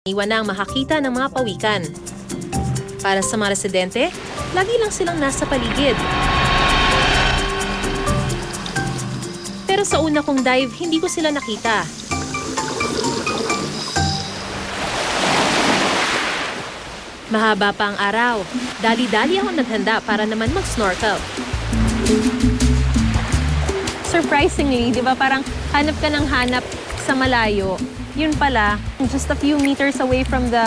Iwan na ang makakita ng mga pawikan. Para sa mga residente, lagi lang silang nasa paligid. Pero sa una kong dive, hindi ko sila nakita. Mahaba pa ang araw. Dali-dali ako naghanda para naman mag-snorkel. Surprisingly, di ba parang hanap ka ng hanap sa malayo. Yun pala, just a few meters away from the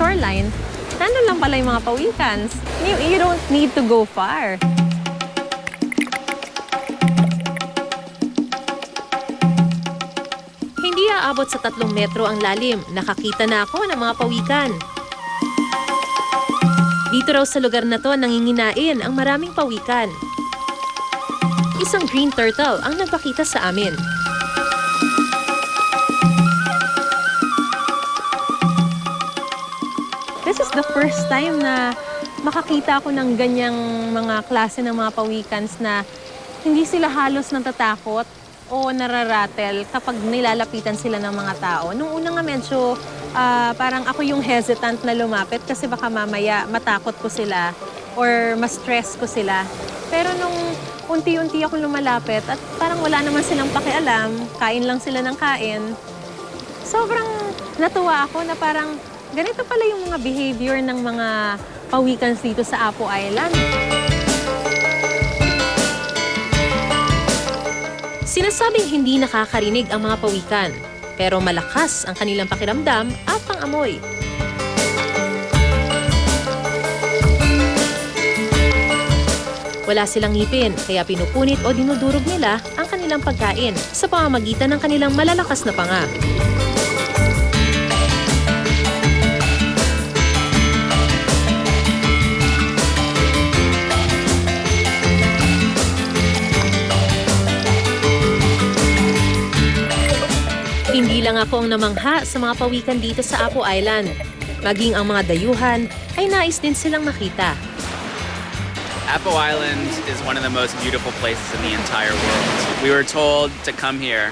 shoreline, nandun lang pala yung mga pawikans. You don't need to go far. Hindi aabot sa 3 metro ang lalim. Nakakita na ako ng mga pawikan. Dito raw sa lugar na to nanginginain ang maraming pawikan. Isang green turtle ang nagpakita sa amin. This is the first time na makakita ako ng ganyang mga klase ng mga pawikans na hindi sila halos natatakot o nararatel kapag nilalapitan sila ng mga tao. Nung una nga medyo parang ako yung hesitant na lumapit kasi baka mamaya matakot ko sila or ma-stress ko sila. Pero nung unti-unti ako lumalapit at parang wala naman silang pakialam, kain lang sila ng kain, sobrang natuwa ako na parang ganito pala yung mga behavior ng mga pawikans dito sa Apo Island. Sinasabing hindi nakakarinig ang mga pawikan, pero malakas ang kanilang pakiramdam at pangamoy. Wala silang ngipin, kaya pinupunit o dinudurog nila ang kanilang pagkain sa pamamagitan ng kanilang malalakas na panga. Hindi lang ako ang namangha sa mga pawikan dito sa Apo Island. Maging ang mga dayuhan ay nais din silang makita. Apo Island is one of the most beautiful places in the entire world. We were told to come here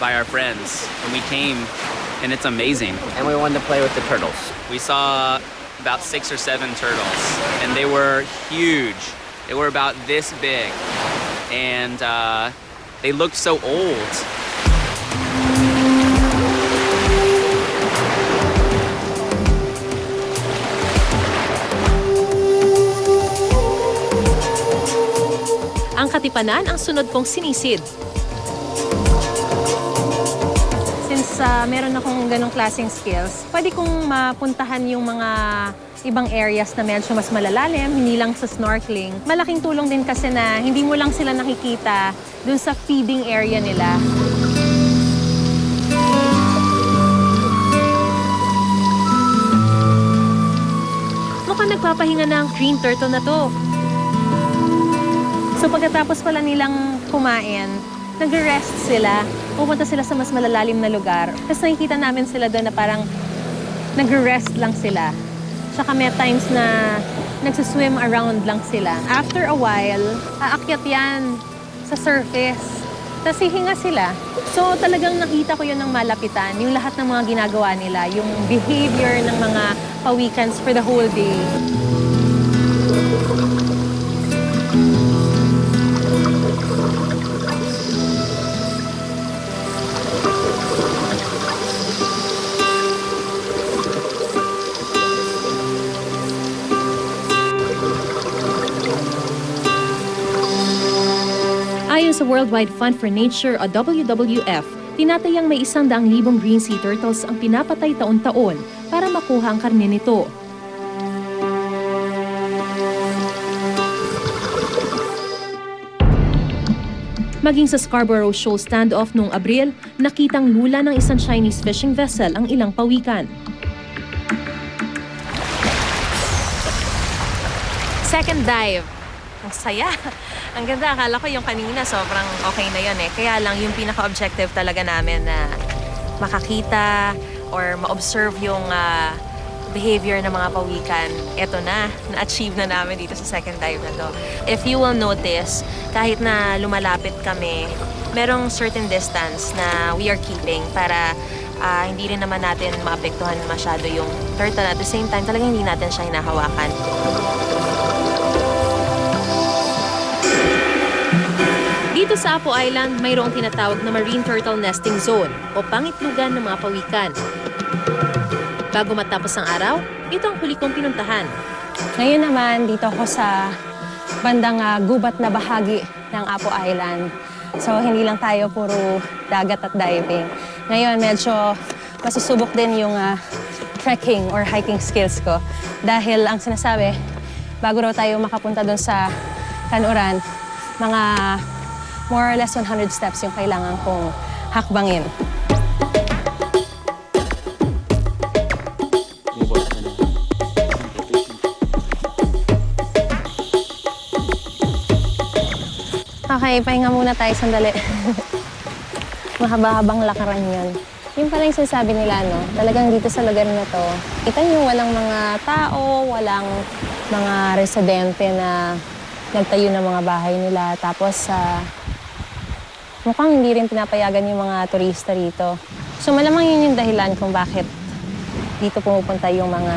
by our friends, and we came, and it's amazing. And we wanted to play with the turtles. We saw about 6 or 7 turtles, and they were huge. They were about this big, and they looked so old. Ang katipanan ang sunod kong sinisid. Since meron akong ganong klaseng skills, pwede kong mapuntahan yung mga ibang areas na medyo mas malalalim, hindi lang sa snorkeling. Malaking tulong din kasi na hindi mo lang sila nakikita dun sa feeding area nila. Mukhang nagpapahinga na ang green turtle na to. So pagkatapos pala nilang kumain, nag-rest sila. Pupunta sila sa mas malalalim na lugar. Tapos nakikita namin sila doon na parang nag-rest lang sila. Tsaka may times na nagsiswim around lang sila. After a while, aakyat yan sa surface. Tapos hihinga sila. So talagang nakita ko yun ng malapitan, yung lahat ng mga ginagawa nila, yung behavior ng mga pawikans for the whole day. Ayon sa Worldwide Fund for Nature o WWF, tinatayang may 100,000 green sea turtles ang pinapatay taon-taon para makuha ang karne nito. Maging sa Scarborough Shoal standoff noong Abril, nakitang lula ng isang Chinese fishing vessel ang ilang pawikan. Second dive. Ang saya. Ang ganda. Akala ko yung kanina sobrang okay na yun eh. Kaya lang yung pinaka-objective talaga namin na makakita or ma-observe yung behavior ng mga pawikan. Ito na-achieve na namin dito sa second dive na to. If you will notice, kahit na lumalapit kami, merong certain distance na we are keeping para hindi rin naman natin maapektuhan masyado yung turtle. At the same time, talagang hindi natin siya hinahawakan. Dito sa Apo Island, mayroong tinatawag na Marine Turtle Nesting Zone o pangitlugan ng mga pawikan. Bago matapos ang araw, ito ang huli kong pinuntahan. Ngayon naman, dito ako sa bandang gubat na bahagi ng Apo Island. So, hindi lang tayo puro dagat at diving. Ngayon, medyo masusubok din yung trekking or hiking skills ko. Dahil ang sinasabi, bago raw tayo makapunta doon sa Kanuran, mga more or less 100 steps yung kailangan kong hakbangin. Okay, pahinga muna tayo sandali. Mahaba-habang lakaran yun. Yung pala yung sinasabi nila, no? Talagang dito sa lugar na to, kita nyo walang mga tao, walang mga residente na nagtayo ng mga bahay nila. Tapos, mukhang hindi rin pinapayagan yung mga turista rito. So, malamang yun yung dahilan kung bakit dito pumupunta yung mga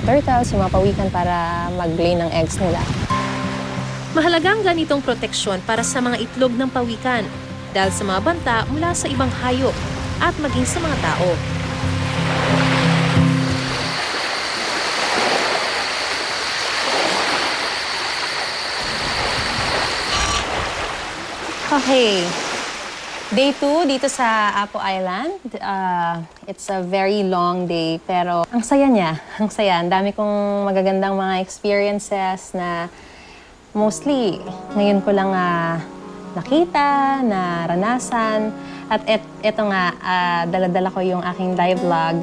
turtles, yung mga pawikan para mag-lay ng eggs nila. Mahalagang ganitong proteksyon para sa mga itlog ng pawikan dahil sa mga banta mula sa ibang hayop at maging sa mga tao. Okay. Day 2 dito sa Apo Island. It's a very long day, pero ang saya niya. Ang saya. Ang dami kong magagandang mga experiences na mostly ngayon ko lang nakita, naranasan. At eto nga, dala-dala ko yung aking live vlog.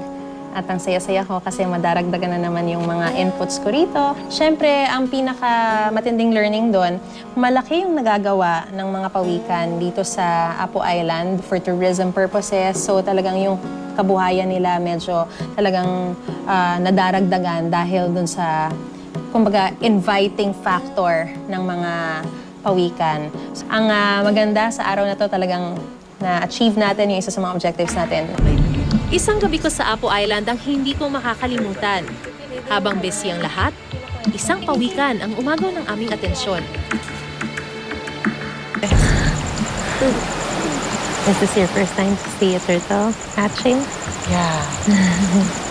At ang saya-saya ko kasi madaragdagan na naman yung mga inputs ko rito. Siyempre, ang pinaka-matinding learning doon, malaki yung nagagawa ng mga pawikan dito sa Apo Island for tourism purposes. So talagang yung kabuhayan nila medyo talagang nadaragdagan dahil doon sa, kumbaga, inviting factor ng mga pawikan. Ang maganda sa araw na to talagang na-achieve natin yung isa sa mga objectives natin. Isang gabi ko sa Apo Island ang hindi ko makakalimutan. Habang busy ang lahat, isang pawikan ang umagaw ng aming atensyon. Is this your first time to see a turtle hatching? Yeah.